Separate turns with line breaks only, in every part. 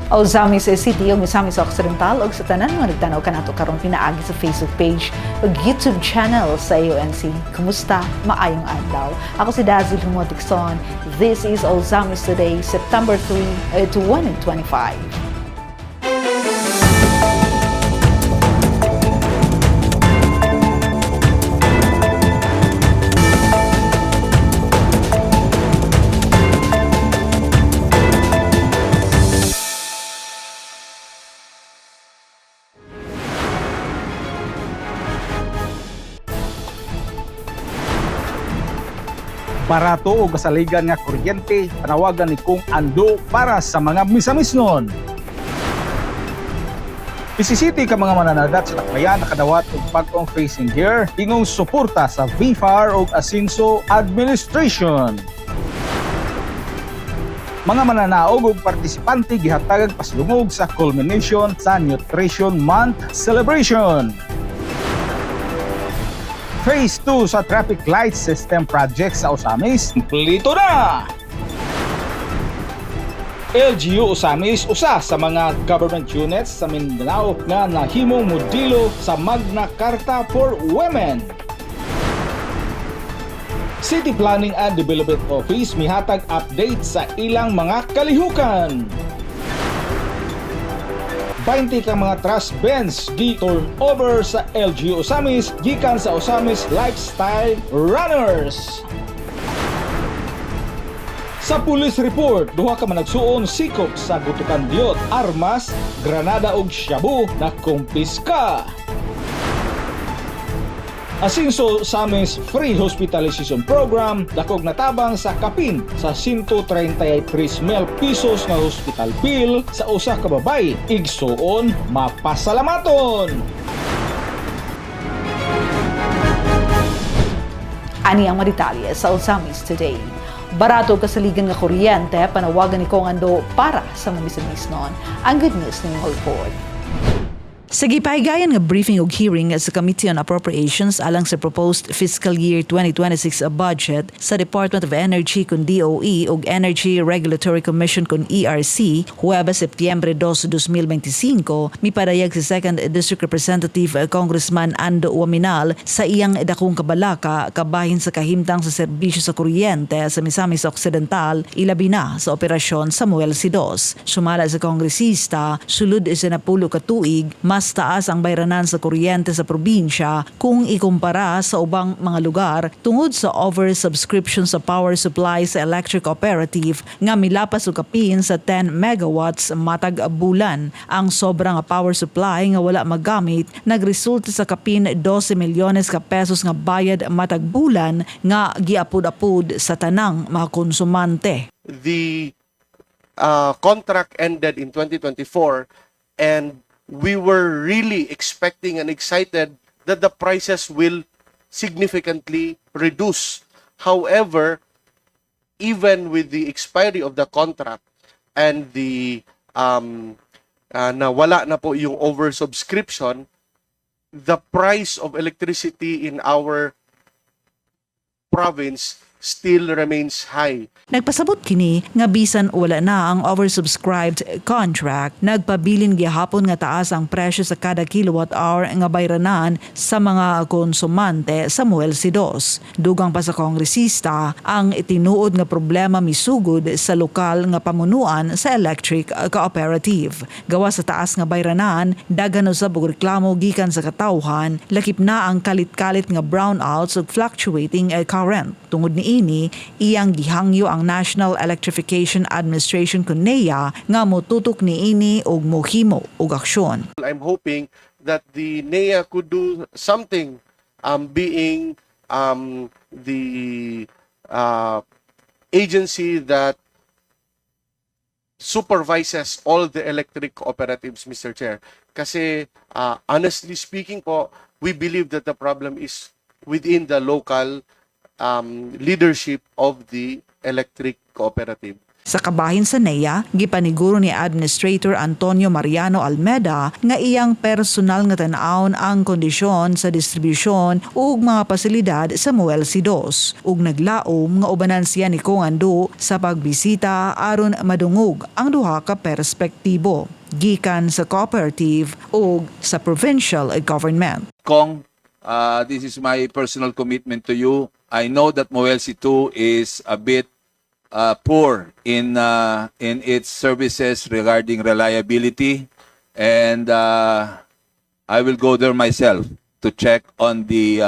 O Zamis City o Misamis Occidental o sa tanan mga nagtanaw kanato karon pinaagi sa Facebook page o YouTube channel sa AONC. Kumusta? Maayong adlaw. Ako si Dazzle Humotikson. This is All Zamis Today, September 3 to 1 and 25.
Barato o kasaligan nga kuryente, panawagan ni Kung Ando para sa mga misamisnon. Isisiti ka mga mananagat sa takbayan nakadawat og pag-ong facing gear, ingong suporta sa VFAR o Asinso Administration. Mga mananaog ug partisipante gihatagag paslungog sa culmination sa Nutrition Month celebration. Phase 2 sa Traffic Light System Project sa Osamis, kompleto na! LGU Osamis, usa sa mga government units sa Mindanao nga nahimong modelo sa Magna Carta for Women. City Planning and Development Office mihatag update sa ilang mga kalihukan. 20 ka mga trust bands gi-turn over sa LGU Osamis gikan sa Osamis Lifestyle Runners. Sa police report, duha ka managsuon sikop sa Gutukan Diot, armas, granada ug shabu na kumpiska. Asinso Samis Free Hospitalization Program dakog natabang sa kapin sa 133,000 pesos nga hospital bill sa usa ka babay. Igsuon mapasalamaton.
Ani ang maritalya sa Osamis Today. Barato kasaligan nga kuryente, panawagan ni Kung Ando para sa mga misamisnon. Ang good news ng report. Sa gipahigayon nga briefing ug hearing sa Committee on Appropriations alang sa proposed fiscal year 2026 budget sa Department of Energy kun DOE ug Energy Regulatory Commission kun ERC, Huwebes Septyembre 2, 2025, mipadayag si 2nd District Representative Congressman Ando Waminal sa iyang dakong kabalaka kabahin sa kahimtang sa serbisyo sa kuryente sa Misamis Occidental, ilabi na sa operasyon Samuel Sidos. Sumala sa kongresista, sulod sa napulo ka tuig, mas taas ang bayranan sa kuryente sa probinsya kung ikumpara sa ubang mga lugar tungod sa oversubscription sa power supply sa electric cooperative nga milapas og kapin sa 10 megawatts matag bulan. Ang sobrang power supply nga wala magamit nagresulta sa kapin 12 milyones ka pesos nga bayad matag bulan nga giapud-apud sa tanang mga konsumante.
The contract ended in 2024 and we were really expecting and excited that the prices will significantly reduce. However, even with the expiry of the contract and the na wala na po yung oversubscription, the price of electricity in our province still remains high.
Nagpasabot kini nga bisan wala na ang oversubscribed contract, nagpabilin gihapon nga taas ang presyo sa kada kilowatt hour nga bayranan sa mga konsumante sa Samuel Sidos. Dugang pa sa kongresista, ang itinuod nga problema misugod sa lokal nga pamunuan sa electric cooperative. Gawa sa taas nga bayranan, daghan usab og reklamo gikan sa katawhan, lakip na ang kalit-kalit nga brownouts ug fluctuating current. Tungod ni ini, iyang gihangyo ang National Electrification Administration kun NEA nga motutok ni ini og mohimo og aksyon.
I'm hoping that the NEA could do something, being the agency that supervises all the electric cooperatives, Mr. Chair. Kasi honestly speaking po, we believe that the problem is within the local leadership of the electric cooperative.
Sa kabahin sa NEA, gipaniguro ni Administrator Antonio Mariano Almeda nga iyang personal nga tan-awon ang kondisyon sa distribusyon ug mga pasilidad sa Muel C2 ug naglaom nga ubanan siya ni Kong Ando sa pagbisita aron madungog ang duha ka perspektibo gikan sa cooperative ug sa provincial government.
Kong, this is my personal commitment to you. I know that Muel C2 is a bit poor in its services regarding reliability, and I will go there myself to check on the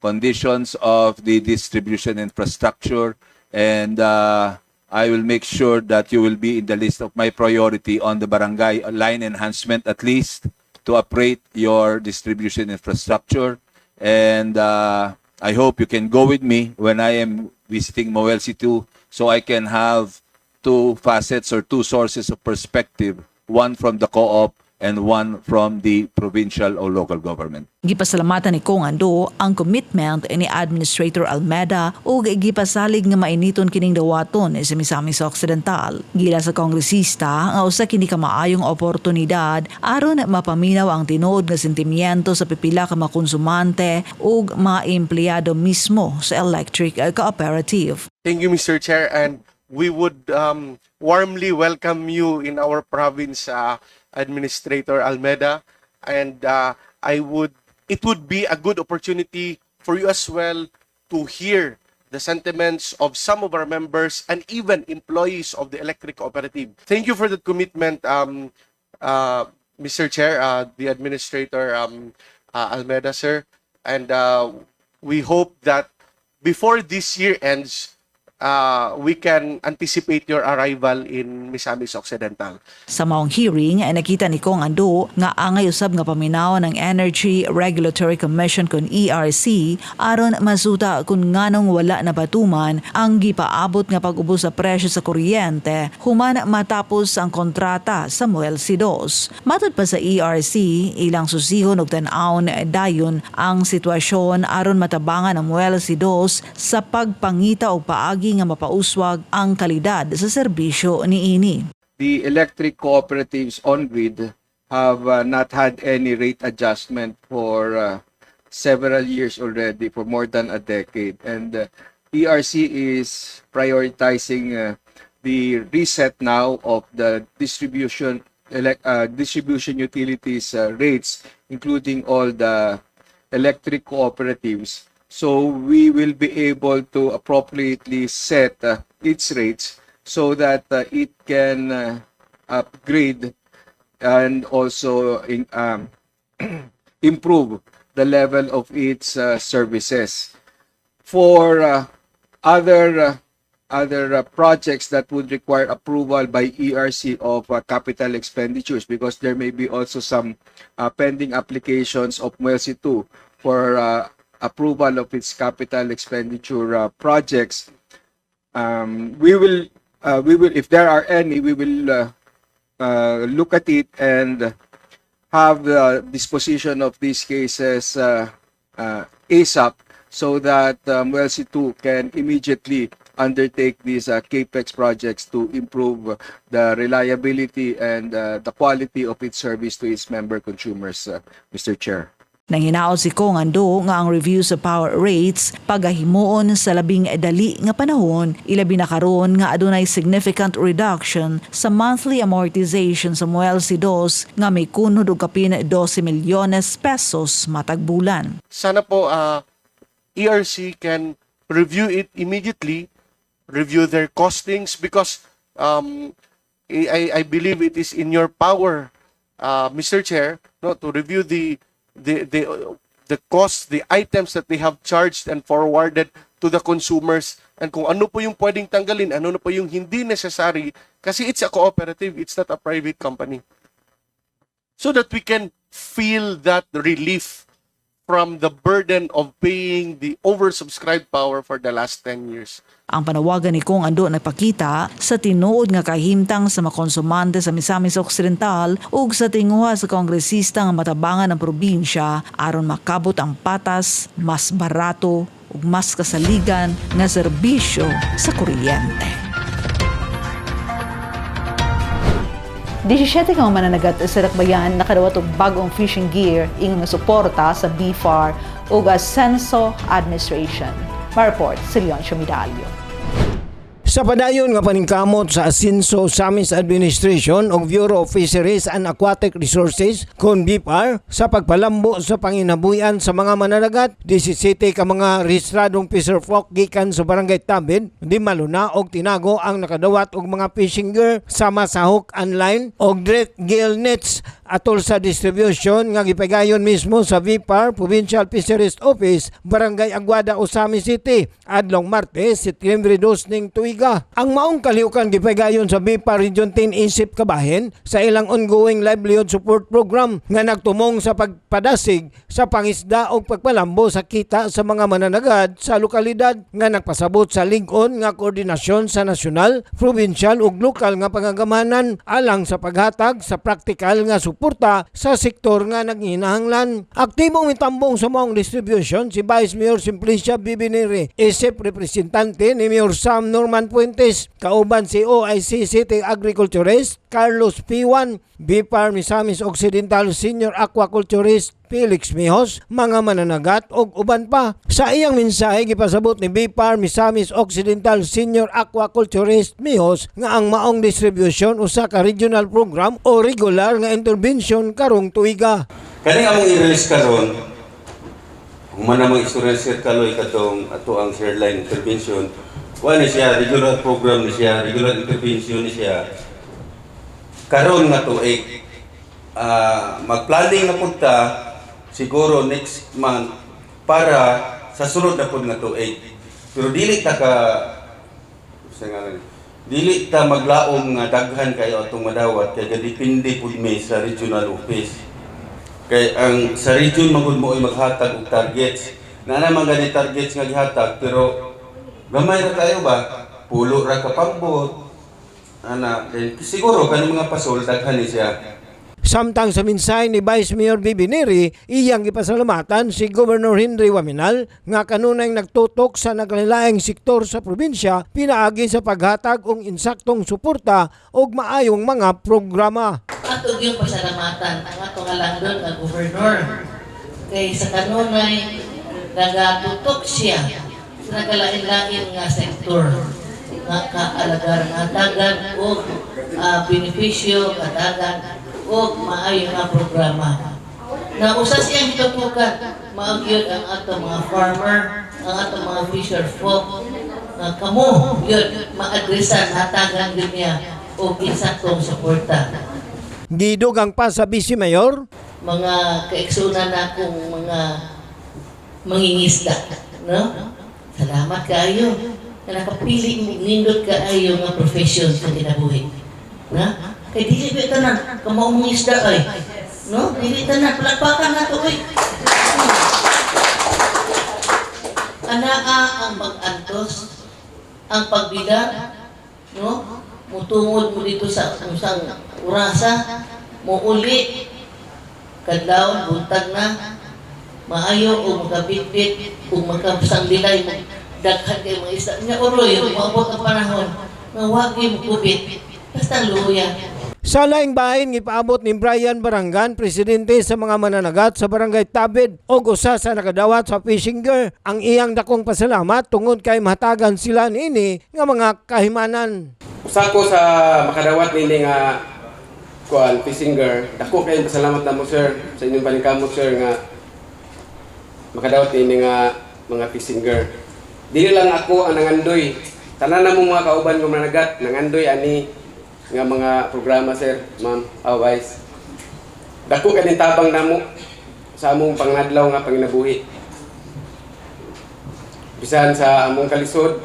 conditions of the distribution infrastructure, and I will make sure that you will be in the list of my priority on the barangay line enhancement, at least to upgrade your distribution infrastructure. And I hope you can go with me when I am visiting Muel C2, so I can have two facets or two sources of perspective, one from the co-op and one from the provincial or local government.
Gipasalamatan ni Kong Ando ang commitment ni Administrator Almeda ug gipasalig nga mainiton kining dawaton sa Misamis Occidental. Gila sa kongresista nga usa kini ka maayong oportunidad aron mapaminaw ang tinuod nga sentimiento sa pipila ka mga konsumante ug mga empleyado mismo sa electric cooperative.
Thank you, Mr. Chair, and we would warmly welcome you in our province, Administrator Almeda, and it would be a good opportunity for you as well to hear the sentiments of some of our members and even employees of the electric cooperative. Thank you for that commitment, Mr. Chair, the Administrator Almeda, sir, and we hope that before this year ends, we can anticipate your arrival in Misamis Occidental.
Sa maong hearing ay nakita ni Kong Ando nga angay usab nga paminaw ng Energy Regulatory Commission kon ERC aron masuta kung nganong wala na patuman ang gipaabot nga pag-ubos sa presyo sa kuryente human matapos ang kontrata sa Muel C2. Matod pa sa ERC, ilang susihon og tan-awon dayon ang sitwasyon aron matabangan ang Muel C2 sa pagpangita og paagi nga mapauswag ang kalidad sa serbisyo niini.
The electric cooperatives on grid have not had any rate adjustment for several years already, for more than a decade. And ERC is prioritizing the reset now of the distribution utilities rates, including all the electric cooperatives. So we will be able to appropriately set its rates so that it can upgrade and also improve the level of its services. For other projects that would require approval by ERC of capital expenditures, because there may be also some pending applications of Muel C2 for approval of its capital expenditure projects. We will, if there are any, we will look at it and have the disposition of these cases ASAP, so that Muel C2 can immediately undertake these CAPEX projects to improve the reliability and the quality of its service to its member consumers, Mr. Chair.
Nanginaot si Kong Ando nga ang review sa power rates pagahimuon sa labing dali nga panahon, ilabi na karon nga adunay significant reduction sa monthly amortization sa Muel C2 nga may kunod og kapin 12 milyones pesos matag bulan.
Sana po ERC can review it immediately, review their costings, because I believe it is in your power, Mr. Chair, no, to review the costs, the items that they have charged and forwarded to the consumers, and kung ano po yung pwedeng tanggalin, ano na po yung hindi necessary, kasi it's a cooperative, it's not a private company. So that we can feel that relief from the burden of paying the oversubscribed power for the last 10 years.
Ang panawagan ni Kong Ando nagpakita sa tinuod nga kahimtang sa mga konsumante sa Misamis Occidental ug sa tinguha sa kongresista nga matabangan ng probinsya aron makabot ang patas, mas barato ug mas kasaligan nga serbisyo sa kuryente. 17 ka mananagat sa Dakbayan nakadawat og bagong fishing gear ingon nga suporta sa BFAR ug Ascenso Administration. Ma-report si Leoncio Midalio.
Sa padayon nga paningkamot sa Ascenso Samis Administration o Bureau of Fisheries and Aquatic Resources kon BIPAR sa pagpalambo sa panginabuyan sa mga mananagat, 17 ka mga rehistradong fisherfolk gikan sa Barangay Tabid, di maluna og tinago ang nakadawat og mga fishing gear sama sa hook and line og drift gill nets atol sa distribution nga gipagayon mismo sa BIPAR Provincial Fisheries Office, Barangay Aguada, Osami City adlong Martes, Setyembre 2 ning tuiga. Ang maong kalihukan gipagayon sa BIPAR Region 10 Isip Kabahin sa ilang ongoing livelihood support program nga nagtumong sa pagpadasig sa pangisda o pagpalambo sa kita sa mga mananagad sa lokalidad nga nagpasabot sa lig-on nga koordinasyon sa nasyonal, provincial ug lokal nga pangagamanan alang sa paghatag sa praktikal nga suporta sa sektor nga naghinahanglan. Aktibong mitambong sa maong distribution si Vice Mayor Simplicia Bibinere, isip representante ni Mayor Sam Norman Puentes, kauban si OIC City Agriculturist Carlos P1, BIPAR Misamis Occidental Senior Aquaculturist Felix Mihos, mga mananagat og uban pa. Sa iyang mensahe gipasabot ni BIPAR Misamis Occidental Senior Aquaculturist Mihos nga ang maong distribution usa ka regional program o regular nga intervention karong tuiga.
Kani among i-release karon, kung man namang istorya sir kaloy katong ato ang shareline intervention, wala siya regular program ni siya, regular intervention ni siya. Karon nga to mag-planning na punta siguro next month para sa sunod na pud nga to pero dili ta maglaom nga daghan kayo atong madawat kay depende pud mi sa regional office. Kay ang sa region magud mo ay maghatag og targets. Na naman gani targets nga gihatag pero gamay ra kayo ba? Pulo ra ka pambot. Siguro kani mga pasol daghan ni siya.
Samtang sa mensahe ni Vice Mayor Bibineri, iyang gipasalamatan si Governor Henry Waminal nga kanunay nagtutok sa naglain-laing sektor sa probinsya pinaagi sa paghatag og insaktong suporta og maayong mga programa.
Ato yung pasalamatan ang ato nga langdon nga gobernador kay sa kanunay nagatutok siya sa naglain-lain nga sektor nga kaalagar nga dagan og benepisyo kadagan o maayo nga programa. Na usa siyang tutukan, maagyod ang ato mga farmer, ang ato mga fisher folk, na kamo yun, maadresan, hatagan din niya o insaktong suporta.
Gidugang pa sa Vice Mayor,
mga kaiksunan na akong mga mangingisda, no? Salamat kayo na nakapili nindot kaayo nga profession sa kinabuhi. Na? Kay dili ba tanan, kamaw mong isda ay. No? Dili tanan, palagpakan na ito ay. Anaa ang mag-antos, ang pagbida, no? Mutungod mo dito sa usang urasa, muuli, kadlawon, buntag na, maayo o magkabitbit, kung magkabusang dilay, daghan kayo mga isda. Nga oroy, maabot ang panahon, nga wagi mo kubit, basta luya.
sa laing bahin gipaabot ni Brian Barangan, presidente sa mga mananagat sa Barangay Tabid og usa sa nakadawat sa fishing gear, ang iyang dakong pasalamat tungod kay mahatagan sila niini nga mga kahimanan.
Usa ko sa makadawat nini nga kuan fishing gear, dako kay pasalamat namo sir sa inyong paningkamot sir nga makadawat nini nga mga fishing gear. Dili lang ako ang nangandoy, tanan namong mga kauban nga mananagat nangandoy ani nga mga programa sir, ma'am, Vice. Dako kaning tabang namo sa among pangadlaw nga panginabuhi. Bisan sa among kalisod,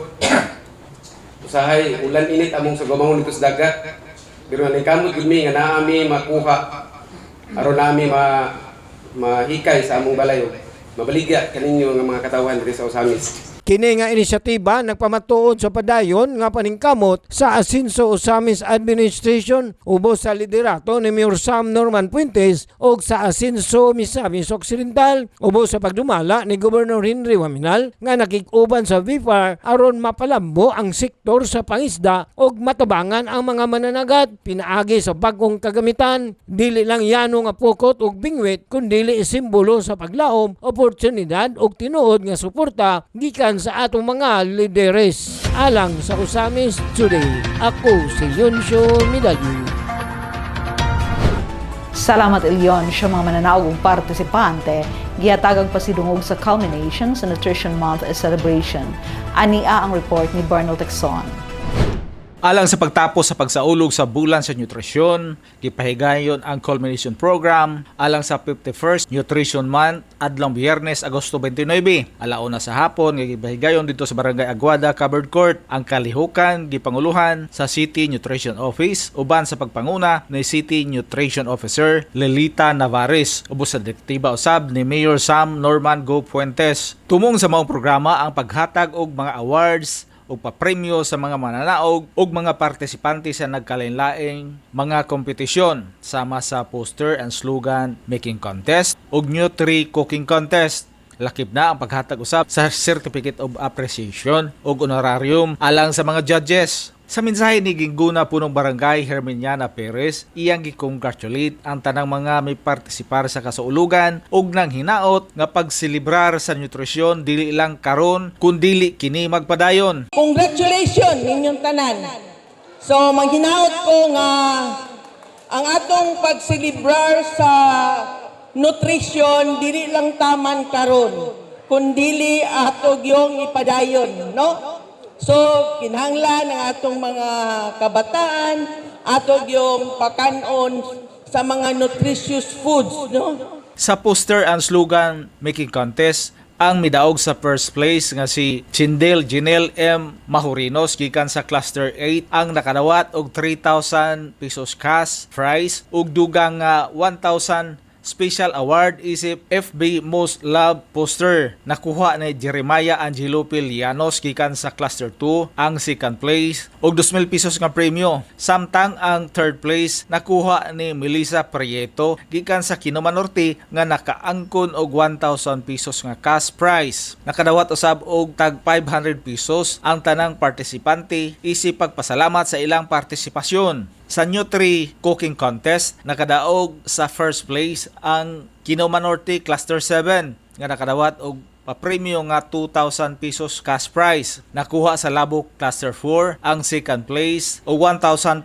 usahay ulan init among sa gumahon dito sa dagat. Pero nangkamot gud mi nga naami makuha aron nami mahikay sa among balayo. Mabaligya kaninyo nga mga katawhan diri sa Osamis.
Kini nga inisyatiba nagpamatuod sa padayon nga paningkamot sa Asinso Osamis Administration ubos sa liderato ni Mayor Sam Norman Puentes o sa Asinso Misamis Occidental ubos sa pagdumala ni Governor Henry Waminal nga nakikuban sa VIFAR aron mapalambo ang sektor sa pangisda o matabangan ang mga mananagat. Pinaagi sa bagong kagamitan, dili lang yano nga pukot ug bingwit kundi simbolo sa paglaom, oportunidad ug tinuod nga suporta gikan sa atong mga lideres. Alang sa Osamis Today, ako si Yonsho Midalyo.
Salamat Elion sa mga mananaog ug partisipante gihatagag pasidungog sa culmination sa Nutrition Month celebration. Ania ang report ni Bernal Texon.
Alang sa pagtapos sa pagsaulog sa bulan sa nutrisyon, gipahigayon ang culmination program alang sa 51st Nutrition Month adlong Biyernes, Agosto 29. Alauna sa hapon gipahigayon dito sa Barangay Aguada, Covered Court ang kalihukan gipanguluhan sa City Nutrition Office uban sa pagpanguna ni City Nutrition Officer Lelita Navarez ubos sa direktiba usab ni Mayor Sam Norman Go Puentes. Tumong sa maong programa ang paghatag og mga awards o papremyo sa mga mananaog o mga partisipante sa nagkalain-laing mga kompetisyon sama sa poster and slogan making contest o Nutri cooking contest. Lakip na ang paghatag usab sa Certificate of Appreciation o honorarium alang sa mga judges. Sa mensahe ni Gingguna Punong Barangay Herminiana Perez, iyang gi-congratulate ang tanang mga may partisipar sa kasaulugan ug nang hinaot nga pagselebrar sa nutrisyon dili lang karon kundi kini magpadayon.
Congratulations ninyong tanan. So manghinaot ko nga ang atong pagselebrar sa nutrisyon dili lang taman karon kundi atog yung ipadayon, no? So, kinahanglan ang atong mga kabataan, atog yung pakanon sa mga nutritious foods, no?
Sa poster and slogan making contest, ang midaog sa first place nga si Chindel Jinel M. Mahurinos gikan sa Cluster 8 ang nakadawat og 3,000 pesos cash prize ug dugang 1,000 Special Award isip FB Most Loved Poster. Nakuha ni Jeremiah Angelo Pilianos gikan sa Cluster 2 ang second place og 2,000 pesos nga premyo. Samtang ang third place nakuha ni Melissa Prieto gikan sa Kinoma Norte nga nakaangkon og 1,000 pesos nga cash prize. Nakadawat usab og tag 500 pesos ang tanang partisipante isip pagpasalamat sa ilang partisipasyon. Sa Nutri Cooking Contest, nakadaog sa first place ang Kinoma Norte Cluster 7 nga nakadawat og papremyo nga 2,000 pesos cash prize. Nakuha sa Labok Cluster 4 ang second place o 1,500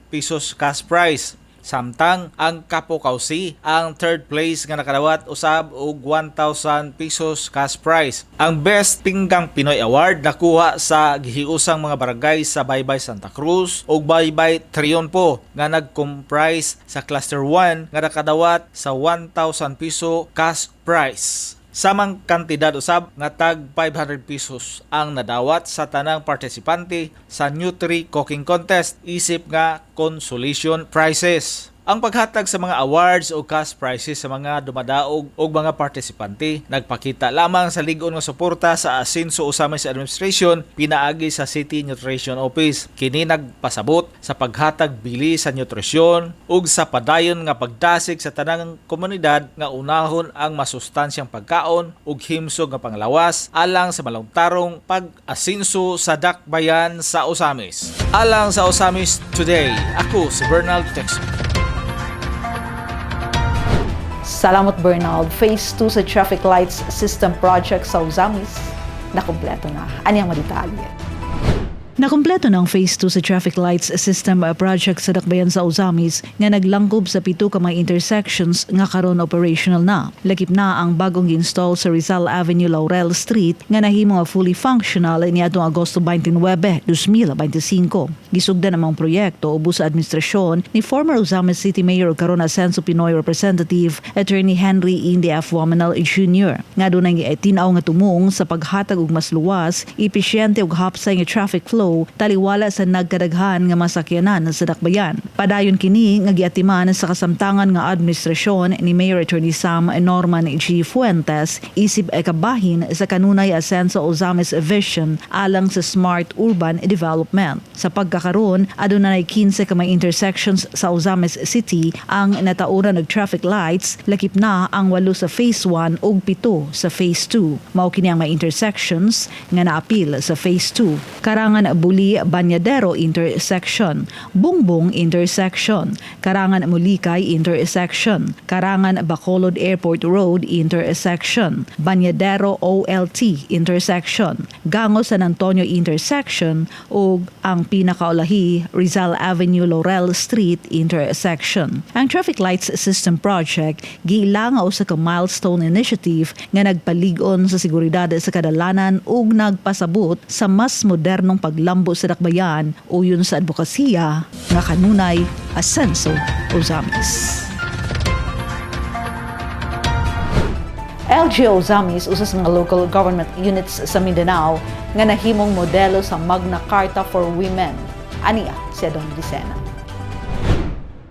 pesos cash prize. Samtang ang Kapokausi ang third place nga nakadawat usab og 1,000 pesos cash prize. Ang Best Pinggang Pinoy Award nakuha sa gihiusang mga barangay sa Baybay Santa Cruz ug Baybay Triunfo nga nag-comprise sa Cluster 1 nga nakadawat sa 1,000 peso cash prize. Samang kantidad usab nga tag 500 pesos ang nadawat sa tanang partisipante sa Nutri Cooking Contest isip nga consolation prizes. Ang paghatag sa mga awards o cash prizes sa mga dumadaog o mga partisipante nagpakita lamang sa lig-on nga suporta sa Asinso Osamis Administration pinaagi sa City Nutrition Office. Kini nagpasabot sa paghatag bili sa nutrisyon ug sa padayon nga pagdasig sa tanang komunidad nga unahon ang masustansyang pagkaon ug himsog nga panglawas alang sa malungtarong pag-asinso sa dakbayan sa Osamis. Alang sa Osamis Today, ako si Bernal Texon.
Salamat Bernald. Phase 2 sa Traffic Lights System Project sa Osamis nakumpleto na. Anyang madetalye? Nakumpleto ng Phase 2 sa Traffic Lights System Project sa Dakbayan sa Osamis nga naglangkob sa 7 ka mga intersections nga karon operational na. Lakip na ang bagong install sa Rizal Avenue, Laurel Street nga nahimo nga fully functional niadtong Agosto 29, 2025. Gisugdan ang mga proyekto ubos sa administrasyon ni former Osamis City Mayor karon Asenso Pinoy Representative Attorney Henry Indi F. Waminal Jr. Nga dunay tinaw nga tumong sa paghatag og mas luwas, epesyente ug hapsay nga traffic flow Senso taliwala sa nagkadaghan nga masakyanan sa dakbayan. Padayon kini nga giatiman sa kasamtangan nga administrasyon ni Mayor Attorney Sam Norman G. Fuentes isip kabahin sa kanunay asenso Ozamis vision alang sa smart urban development. Sa pagkakaroon, adunay 15 ka may intersections sa Ozamis City ang natauran og traffic lights, lakip na ang 8 sa Phase 1 ug 7 sa Phase 2. Mao kini ang may intersections nga naapil sa Phase 2. Karangan Buli Banyadero intersection, Bungbong intersection, Karangan Mulikay intersection, Karangan Bacolod Airport Road intersection, Banyadero OLT intersection, Gango San Antonio intersection ug ang pinakaulahi Rizal Avenue Laurel Street intersection. Ang Traffic Lights System Project giilangaw sa milestone initiative nga nagpalig-on sa seguridad sa kadalanan ug nagpasabot sa mas modernong paglambo sa dakbayan uyon sa advokasya nga kanunay Asenso Ozamis. LGU Ozamis usa sa mga local government units sa Mindanao nga nahimong modelo sa Magna Carta for Women. Aniya si Don Vicena.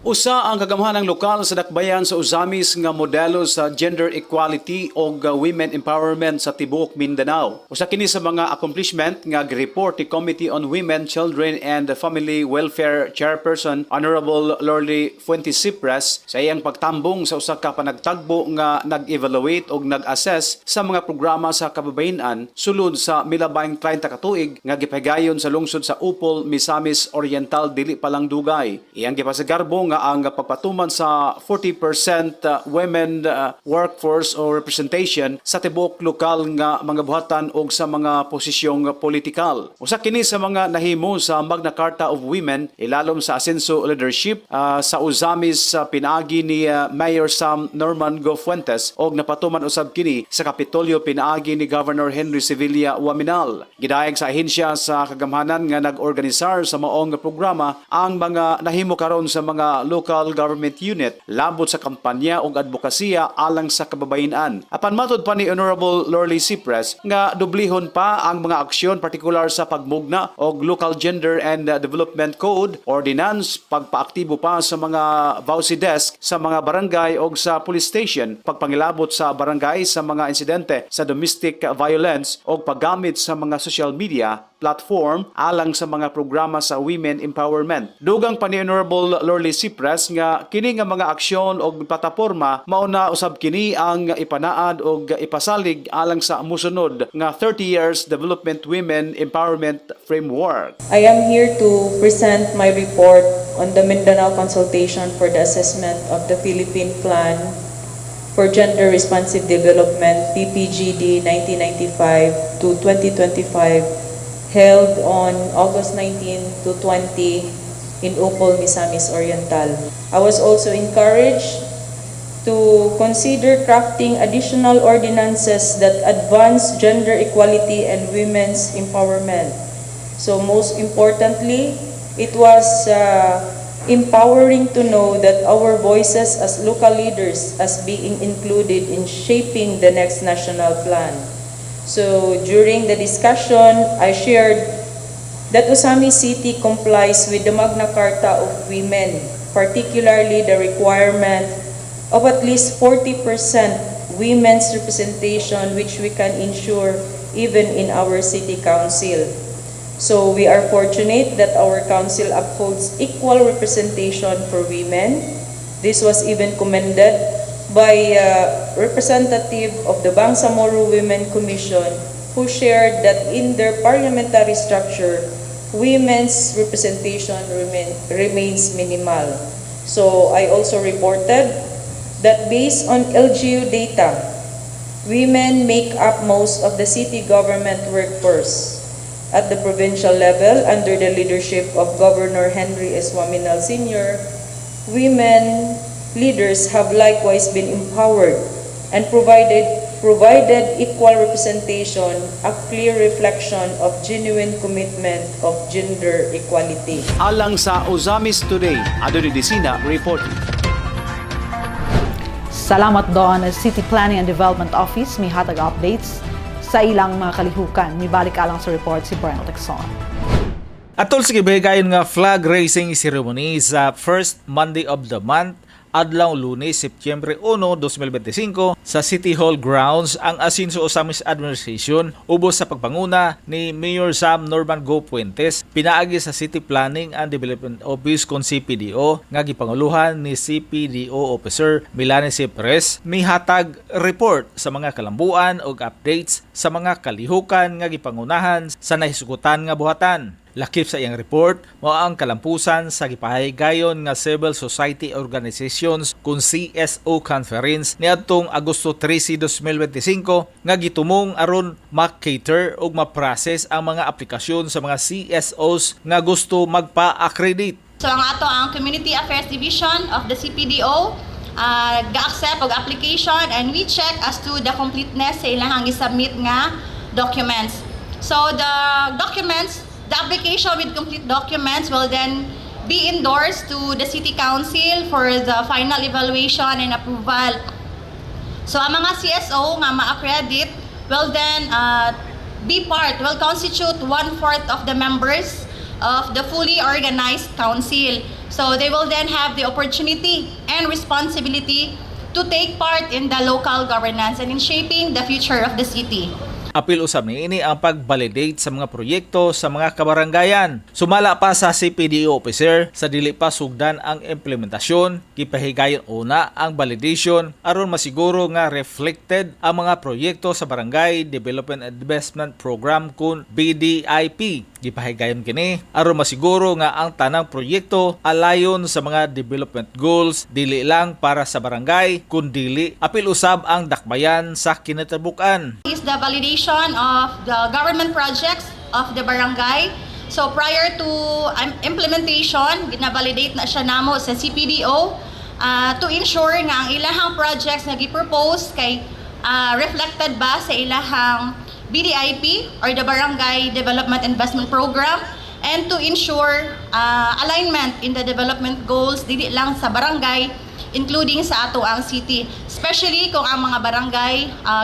Usa ang kagamhanang lokal sa dakbayan sa Ozamis nga modelo sa gender equality o women empowerment sa tibuok Mindanao. Usa kini sa mga accomplishment nga gi-report ni Committee on Women, Children and Family Welfare Chairperson Honorable Lorly Fuentes Cipres sa iyang pagtambong sa usa ka panagtagbo nga nag-evaluate o nag-assess sa mga programa sa kababayenan sulod sa milabang 30 ka tuig nga gipahigayon sa lungsod sa Upol, Misamis Oriental dili pa lang dugay. Iyang gipasagarbo nga ang pagpatuman sa 40% women workforce o representation sa tibuok lokal nga mga buhatan o sa mga posisyong politikal. Usa kini sa mga nahimo sa Magna Carta of Women ilalom sa Asenso leadership sa Ozamis pinaagi ni Mayor Sam Norman Go Fuentes og napatuman usab kini sa Kapitolyo pinaagi ni Governor Henry Sevilla Waminal. Gidayeg sa ahensya sa kagamhanan nga nag-organisar sa maong programa ang mga nahimo karon sa mga local government unit labot sa kampanya ug advokasya alang sa kababayenan. Apan matud pa ni Honorable Lorly Cipres nga dublihon pa ang mga aksyon partikular sa pagmugna og Local Gender and Development Code, ordinance, pagpaaktibo pa sa mga VAUSI desk sa mga barangay o sa police station, pagpangilabot sa barangay sa mga insidente sa domestic violence o paggamit sa mga social media platform alang sa mga programa sa women empowerment. Dugang pa ni Honorable Lorly Cipres nga kini nga mga aksyon o plataporma mauna usab kini ang ipanaad o ipasalig alang sa musunod nga 30 years Development Women Empowerment Framework.
I am here to present my report on the Mindanao Consultation for the Assessment of the Philippine Plan for Gender Responsive Development PPGD 1995 to 2025 held on August 19 to 20 in Upol, Misamis Oriental. I was also encouraged to consider crafting additional ordinances that advance gender equality and women's empowerment. So most importantly, it was empowering to know that our voices as local leaders as being included in shaping the next national plan. So during the discussion, I shared that Ozamis City complies with the Magna Carta of Women, particularly the requirement of at least 40% women's representation, which we can ensure even in our city council. So we are fortunate that our council upholds equal representation for women. This was even commended by representative of the Bangsamoro Women Commission, who shared that in their parliamentary structure, women's representation remains minimal. So I also reported that based on LGU data, women make up most of the city government workforce. At the provincial level, under the leadership of Governor Henry S. Waminal Sr., women leaders have likewise been empowered and provided equal representation, a clear reflection of genuine commitment of gender equality.
Alang sa Ozamis Today, Adoni Desina reporting.
Salamat doon City Planning and Development Office, may hatag updates sa ilang mga kalihukan. May balik alang sa report si Brian Lexon.
Atol sa gibigayon nga flag raising ceremony sa first Monday of the month, adlaw Lunes, Setyembre 1, 2025 sa City Hall grounds ang Asinso Osamis Administration ubos sa pagpanguna ni Mayor Sam Norman Go Puentes, pinaagi sa City Planning and Development Office kon CPDO nga gipanguluhan ni CPDO Officer Milane C. Perez, mihatag report sa mga kalambuan ug updates sa mga kalihukan nga gipangunahan sa nahisgutan nga buhatan. Lakip sa iyang report, mao ang kalampusan sa gipahigayon nga Civil Society Organizations kung CSO Conference niadtong Agosto 13, 2025 nga gitumong aron ma-cater ug ma-process ang mga aplikasyon sa mga CSOs nga gusto magpa-accredit.
So ang Community Affairs Division of the CPDO ga-accept og application and we check as to the completeness sa ilang gi-submit nga documents. So the application with complete documents will then be endorsed to the City Council for the final evaluation and approval. So ang mga CSO nga ma-accredit will then will constitute 1/4 of the members of the fully organized council. So they will then have the opportunity and responsibility to take part in the local governance and in shaping the future of the city.
Apil usab niini ang pag-validate sa mga proyekto sa mga kabaranggayan. Sumala pa sa CPDO officer sa dili pa sugdan ang implementasyon, gipahigayon una ang validation aron masiguro nga reflected ang mga proyekto sa Barangay Development and Investment Program kun BDIP. Gipahigayon kini aron masiguro nga ang tanang proyekto alayon sa mga development goals dili lang para sa barangay kundi apil usab ang dakbayan sa kinatabukan.
Is the validation of the government projects of the barangay. So prior to implementation, gina-validate na siya namo sa CPDO to ensure nga ang ilahang projects nga gi-propose kay reflected ba sa ilahang BDIP or the Barangay Development Investment Program, and to ensure alignment in the development goals dili lang sa barangay including sa ato ang city, especially kung ang mga barangay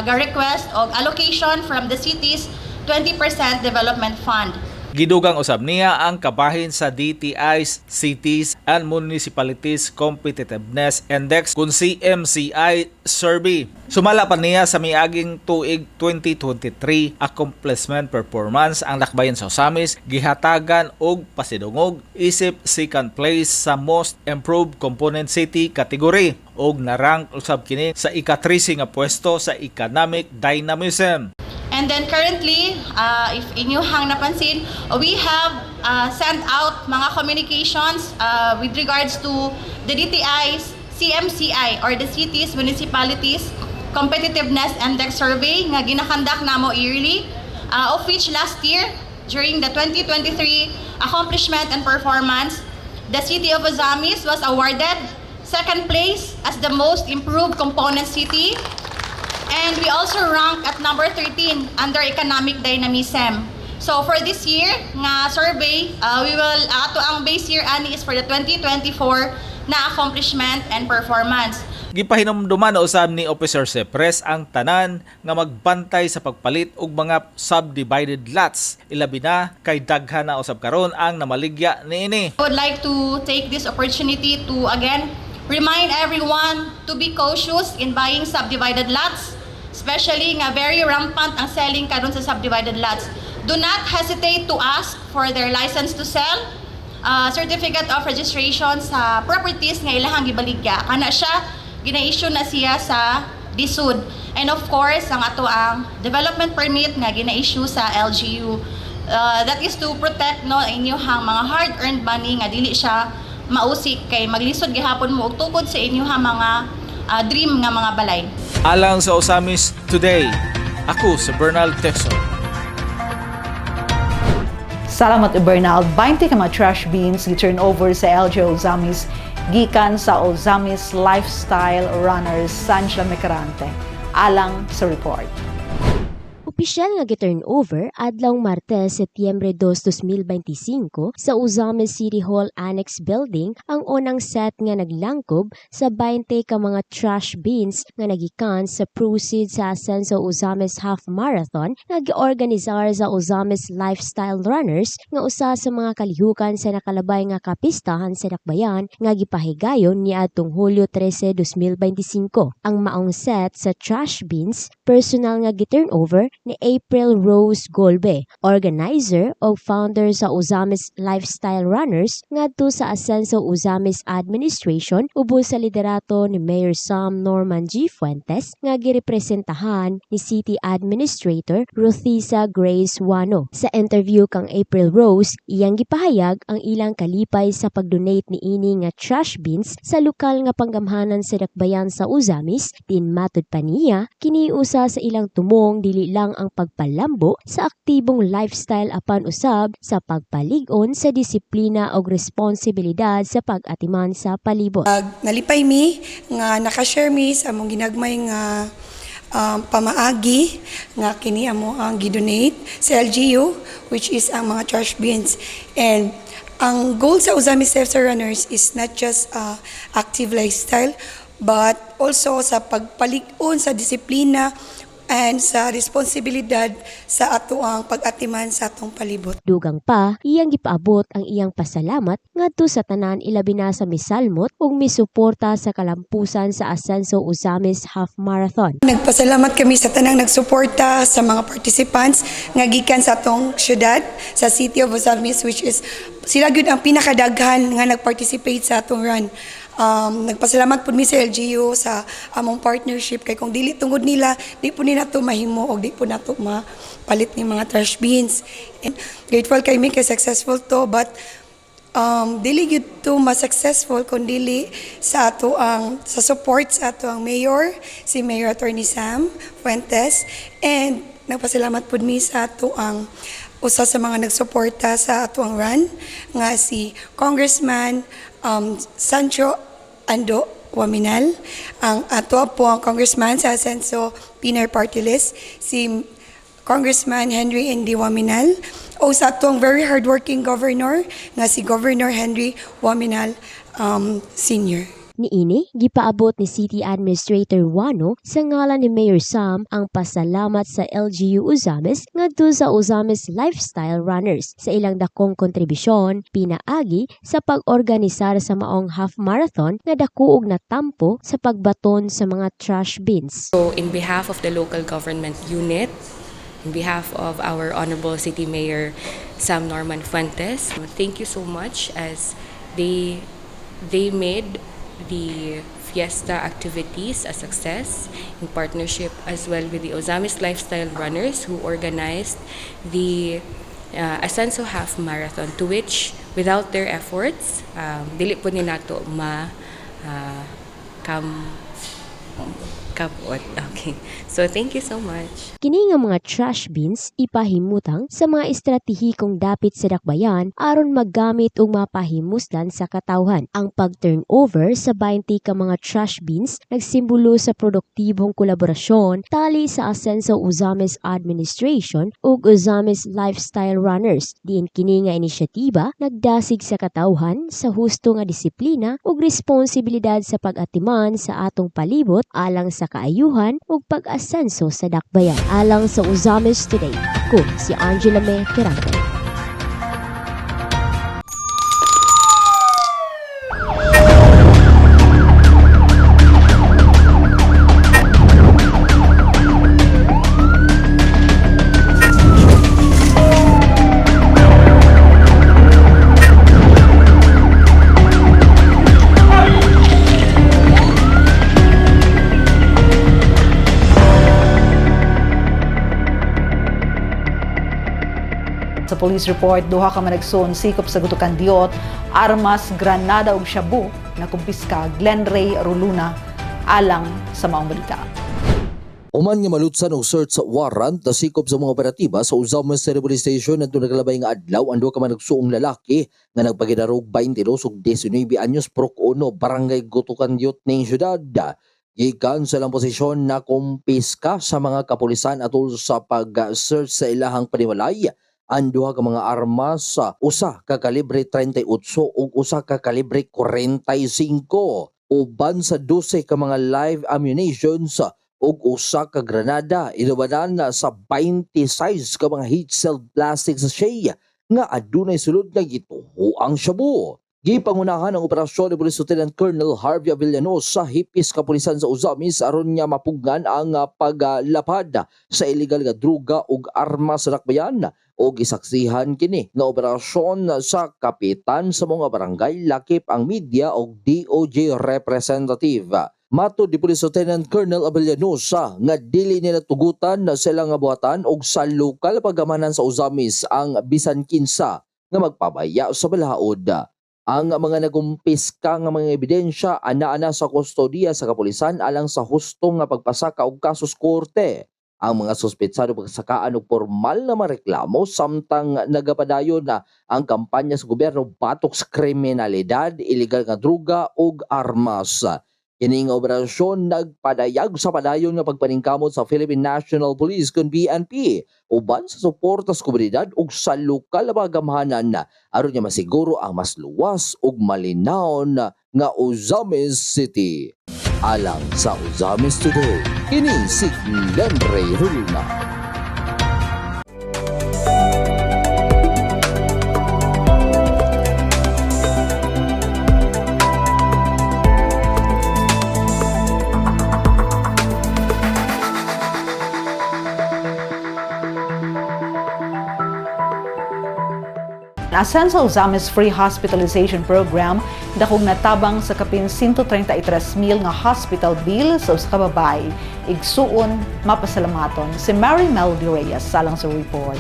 ga-request og allocation from the city's 20% development fund.
Gidugang usab niya ang kabahin sa DTI's Cities and Municipalities Competitiveness Index kung CMCI survey. Sumala pa niya sa miaging tuig 2023 accomplishment performance ang lakbayan sa Osamis gihatagan og pasidungog isip second place sa most improved component city category og narank usab kini sa ika-13 nga pwesto sa economic dynamism.
And then currently, if inyuhang napansin, we have sent out mga communications with regards to the DTI's CMCI or the Cities Municipalities Competitiveness Index Survey nga ginakandak namo yearly, of which last year, during the 2023 accomplishment and performance, the City of Osamis was awarded second place as the most improved component city. And we also rank at number 13 under economic dynamism. So for this year nga survey, ato ang base year ani is for the 2024 na accomplishment and performance.
Gipahinumduman na usab ni Officer Sepres ang tanan nga magbantay sa pagpalit og mga subdivided lots. Ilabi na kay daghan na usab karon ang namaligya niini.
I would like to take this opportunity to again remind everyone to be cautious in buying subdivided lots. Especially nga very rampant ang selling karon sa subdivided lots. Do not hesitate to ask for their license to sell, certificate of registration sa properties nga ilahang gibaligya. Kana siya, gina-issue na siya sa DSUD. And of course, ang ato ang development permit nga gina-issue sa LGU. That is to protect no inyuhang mga hard-earned money nga dili siya mausik kay maglisod gihapon mo og tukod sa inyuhang mga dream nga mga balay.
Alang sa Osamis Today, ako si Bernal Texon.
Salamat Bernal. 20 ka mga trash bins gi-turn over sa LGU Osamis gikan sa Osamis Lifestyle Runners Sancha Mecarante. Alang sa report.
Opisyal nga gi-turnover adlaw Martes, Setyembre 2, 2025 sa Ozames City Hall Annex Building ang unang set nga naglangkob sa 20 ka mga trash bins nga nagikan sa proceeds sa Asenso Ozames Half Marathon nga giorganisar sa Ozames Lifestyle Runners nga usa sa mga kalihukan sa nakalabay nga kapistahan sa Dakbayan nga gipahigayon niadtong Hulyo 13, 2025. Ang maong set sa trash bins personal nga gi-turnover ni April Rose Golbe, organizer o founder sa Ozames Lifestyle Runners ngadto sa Asenso Ozames Administration ubos sa liderato ni Mayor Sam Norman G. Fuentes nga girepresentahan ni City Administrator Ruthisa Grace Wano. Sa interview kang April Rose, iyang gipahayag ang ilang kalipay sa pagdonate ni ini nga trash bins sa lokal nga panggamhanan sa Dakbayan sa Ozames. Din matud pa niya, kini usa sa ilang tumong dili lang ang pagpalambo sa aktibong lifestyle apan usab sa pagpalig-on sa disiplina og responsibilidad sa pag-atiman sa palibot.
Nalipay mi nga nakashare mi sa among ginagmay nga pamaagi nga kini amo ang gidonate sa LGU, which is ang mga trash bins. And ang goal sa Ozames Lifestyle Runners is not just active lifestyle but also sa pagpalig-on sa disiplina and sa responsibilidad sa ato ang pag-atiman sa atong palibot.
Dugang pa, iyang gipaabot ang iyang pasalamat ngadto sa tanan ilabi na sa misalmot ug misuporta sa kalampusan sa Asenso Ozames Half Marathon.
Nagpasalamat kami sa tanang nagsuporta sa mga participants nga gikan sa atong syudad sa City of Ozames, which is sila gyud ang pinakadaghan nga nagparticipate sa atong run. Nagpasalamat po mi sa LGU sa among partnership kay kung dili tungod nila di po nila to mahimo o di po nato mapalit ni mga trash bins. And grateful kay mi kay successful to, but dili gyud to ma-successful kung dili sa ato ang sa support sa ato ang mayor, si Mayor Attorney Sam Fuentes, and nagpasalamat po mi sa ato ang usa sa mga nagsuporta sa ato ang run nga si Congressman Sancho Ando Waminal, ang ato po ang congressman sa Asenso Pinar Party List, si Congressman Henry N.D. Waminal, o sa ato ang very hardworking governor nga si Governor Henry Waminal Sr.
Niini, gipaabot ni City Administrator Wano sa ngalan ni Mayor Sam ang pasalamat sa LGU Ozames ngadto sa Ozames Lifestyle Runners sa ilang dakong kontribusyon pinaagi sa pag-organisar sa maong half marathon nga dako og natampo sa pagbaton sa mga trash bins.
So in behalf of the local government unit, in behalf of our Honorable City Mayor Sam Norman Fuentes, thank you so much as they made the fiesta activities a success in partnership as well with the Ozames Lifestyle Runners who organized the Asenso Half Marathon, to which without their efforts dili po ni nato kabot. Okay. So thank you so much.
Kini nga mga trash bins ipahimutang sa mga estratehikong dapit sa dakbayan aron maggamit og mapahimusdan sa katawhan. Ang pag-turnover sa 20 ka mga trash bins nagsimbolo sa produktibong kolaborasyon tali sa Asenso Ozames Administration ug Ozames Lifestyle Runners. Diin kini nga inisyatiba nagdasig sa katawhan sa husto nga disiplina ug responsibilidad sa pag-atiman sa atong palibot alang sa kaayuhan ug pag-asenso sa dakbayan. Alang sa Ozames Today, ko si Angela May Quirante.
Sa police report, duha ka managson sikop sa Gutukan Diot, armas, granada ug shabu na kumpiska Glen Ray Roluna alang sa maong balita.
Uman nga malutsan og search warrant na sikop sa mga operatiba sa Ozames Cerebral Station na naglabay nga adlaw ang duha ka managsuong lalaki nga nagpagidarog 22 ug 19 anyos Prok 1 Barangay Gutukan Diot ning syudad. Gikan sa ilang posisyon na kumpiska sa mga kapulisan atol sa pag-search sa ilahang panimalay ang duha ka mga armas, usa ka kalibre 38 ug usa ka kalibre 45 uban sa 12 ka mga live ammunitions ug usa ka granada inubanan sa 26 ka mga heat-sealed plastic sachet nga adunay sulod nga gituhoang shabu. Gipangunahan ang operasyon ni Police Lieutenant Colonel Harvey Avellano sa hipis kapulisan sa Uzamis aron niya mapugnan ang paglapad sa illegal nga druga ug armas sa dakbayan o gisaksihan kini nga operasyon sa kapitan sa mga barangay lakip ang media ug DOJ representative. Matud ni Police Lieutenant Colonel Avellanosa nga dili nila tugutan sa ilang buhatan og sa lokal pagamanan sa Uzamis ang bisan kinsa nga magpabaya sa balaod. Ang mga nagumpiska nga mga ebidensya ana-ana sa kustodiya sa kapulisan alang sa hustong nga pagpasaka og kasos korte. Ang mga suspetsado pagsakaan og formal na mareklamo samtang nagapadayon na ang kampanya sa gobyerno batok sa kriminalidad, illegal nga druga ug armas. Kini nga operasyon nagpadayag sa padayon nga pagpaningkamot sa Philippine National Police kun PNP uban sa suporta sa komunidad ug sa lokal na pagamhanan aron niya masiguro ang mas luwas ug malinawon nga Uzamis City. Alang sa Uzamis Today, kini si Lenre Rulina.
Asan sa Uzamis Free Hospitalization Program, dakong natabang sa kapin 133,000 nga hospital bill sa usa ka babae. Igsuon, mapasalamaton si Mary Melody Reyes salang sa report.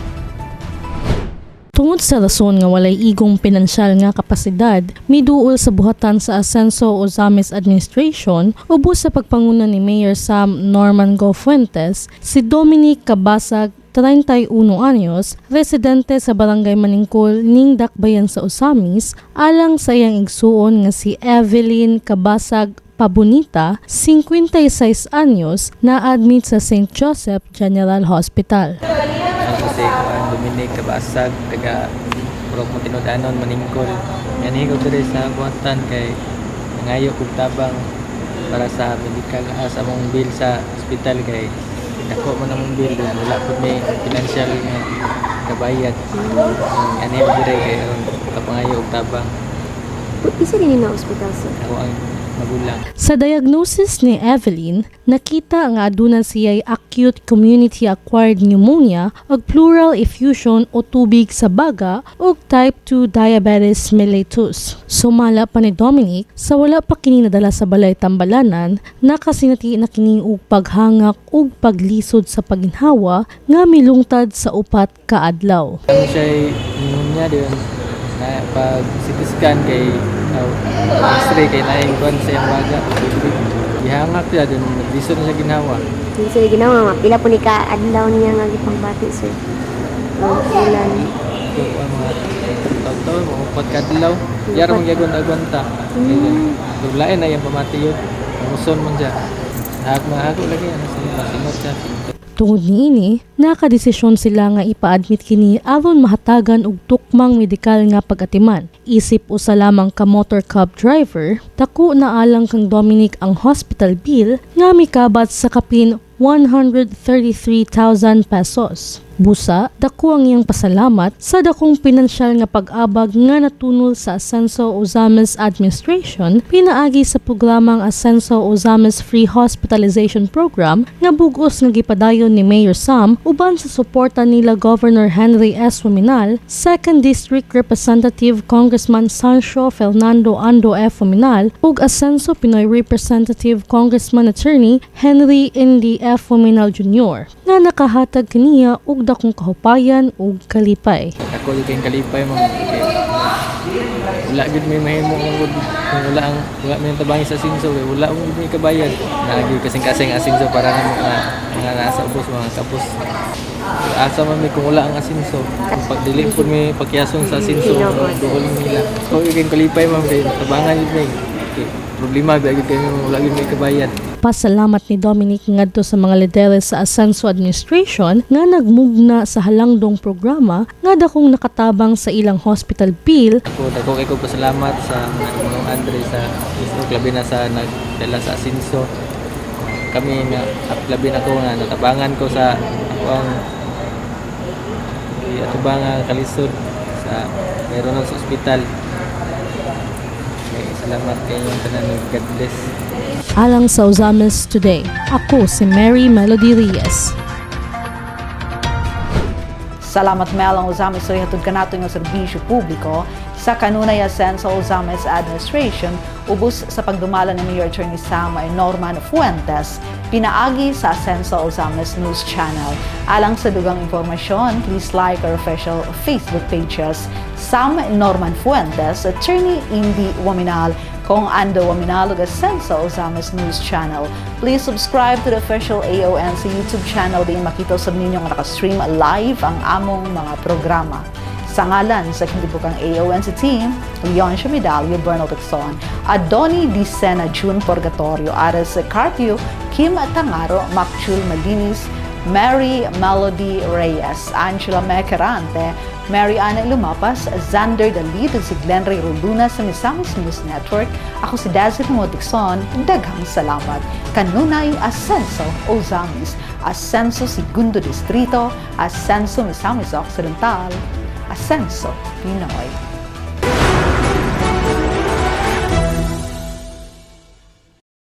Tungod sa rason nga walay igong pinansyal nga kapasidad, miduol sa buhatan sa Asenso Uzamis Administration ubos sa pagpanguna ni Mayor Sam Norman Go Fuentes, si Dominic Cabasag 31 anyos, residente sa Barangay Maningkol ning Dakbayan sa Uzamis, alang sa iyang igsuon nga si Evelyn Cabasag Pabunita, 56 anyos, na-admit sa St. Joseph General Hospital.
Kasi Dominic Cabasag, taga Purok Montinodanon, Maningkol. Yan higog diri sa buhatan kay nangayo kong tabang para sa medical sa mong bill sa hospital kay dako mo namang bill wala po may financial nga kabayad. Yan higog diri kay kapangayo og tabang.
Isa rin na hospital sir?
Ako ang magulang.
Sa diagnosis ni Evelyn, nakita nga aduna siya'y acute community-acquired pneumonia ug pleural effusion o tubig sa baga ug type 2 diabetes mellitus. Sumala pa ni Dominic sa wala pa kini nadala sa balay tambalanan, nakasinati na kini og paghangak ug paglisod sa paginhawa nga milungtad sa upat ka adlaw.
Ano siya'y pneumonia din na pag CT scan kay X-ray kay naing kuan sa iyang baga. Gihangak siya din, naglisod na siya ginawa.
Hindi siya ginawa, mapila po ni ka-adlaw niya nga gipangbati sir. Ulan.
Ito mga taon-taon, mga upat ka-adlaw. Yara mong gagawin-agwanta. Lain na yung pamati yun. Muson man siya. Hago lagi, masingot siya.
Tungod niini, nakadesisyon sila nga ipa-admit kini aron mahatagan og tukmang medikal nga pag-atiman. Isip usa lamang ka motor cab driver, dako na alang kang Dominic ang hospital bill nga mikabat sa kapin 133,000 pesos. Busa, dako ang iyang pasalamat sa dakong pinansyal nga pag-abag nga natunol sa Asenso Uzamis Administration pinaagi sa programang Asenso Uzamis Free Hospitalization Program nga bugos nga gipadayon ni Mayor Sam uban sa suporta nila Governor Henry S. Fuminal, 2nd District Representative Congressman Sancho Fernando Ando F. Fuminal ug Asenso Pinoy Representative Congressman Attorney Henry Indy F. Fuminal Jr. nga nakahatag kaniya og dakong kahupayan ug kalipay.
Ako yung kayong kalipay mo. Wala gud may mahimo kung wala may tabangin sa Asenso, wala mo may kabayad. Naagi kasing-kasing Asenso para nga nasa ubos mga kapos. Asa man may kung wala ang Asenso. Kung pagdili po may pakyasong sa Asenso, duol nila. Ako yung kayong kalipay mo, tabangan yun may. problema biya kayo lagi may kabayan.
Pasalamat ni Dominic ngadto sa mga lideres sa Ascenso Administration nga nagmugna sa halangdong programa nga dakong nakatabang sa ilang hospital bill.
Dako kay ko pasalamat sa mga Andre sa gusto labi na sa nagdala sa Ascenso. Kami nga labi na ko nga natabangan ko sa akong atubangan kalisod sa meron sa ospital. Salamat kayo tanan, God bless.
Alang sa Uzamis Today, ako si Mary Melody Reyes.
Salamat Mel ang Uzamis sa ihatod ka nato yung serbisyo publiko sa kanunay Ascenso Uzamis Administration ubos sa pagdumala ni Mayor Attorney Sam Norman Fuentes pinaagi sa Ascenso Uzamis News Channel. Alang sa dugang impormasyon, please like our official Facebook pages Sam Norman Fuentes, Attorney Indy Waminal, Kong Ando Waminal, ug Ascenso Uzamis News Channel. Please subscribe to the official AON sa YouTube channel din makita sa ninyo nga nakastream live ang among mga programa. Sa ngalan sa kindibukang AONC team, Leon Medalio, Bernal Texon, Adoni Di Sena, June Purgatorio, Ares Carpio, Kim Tangaro, Macchul Malinis, Mary Melody Reyes, Angela Mecarante, Mary Ana Lumapas, Xander Dalid, si Glenn Ray Roduna sa Misamis News Network. Ako si Dazzle Motixon, daghang salamat. Kanunay Ascenso Uzamis, Ascenso Segundo Distrito, Ascenso Misamis Occidental, Ascenso Pinoy.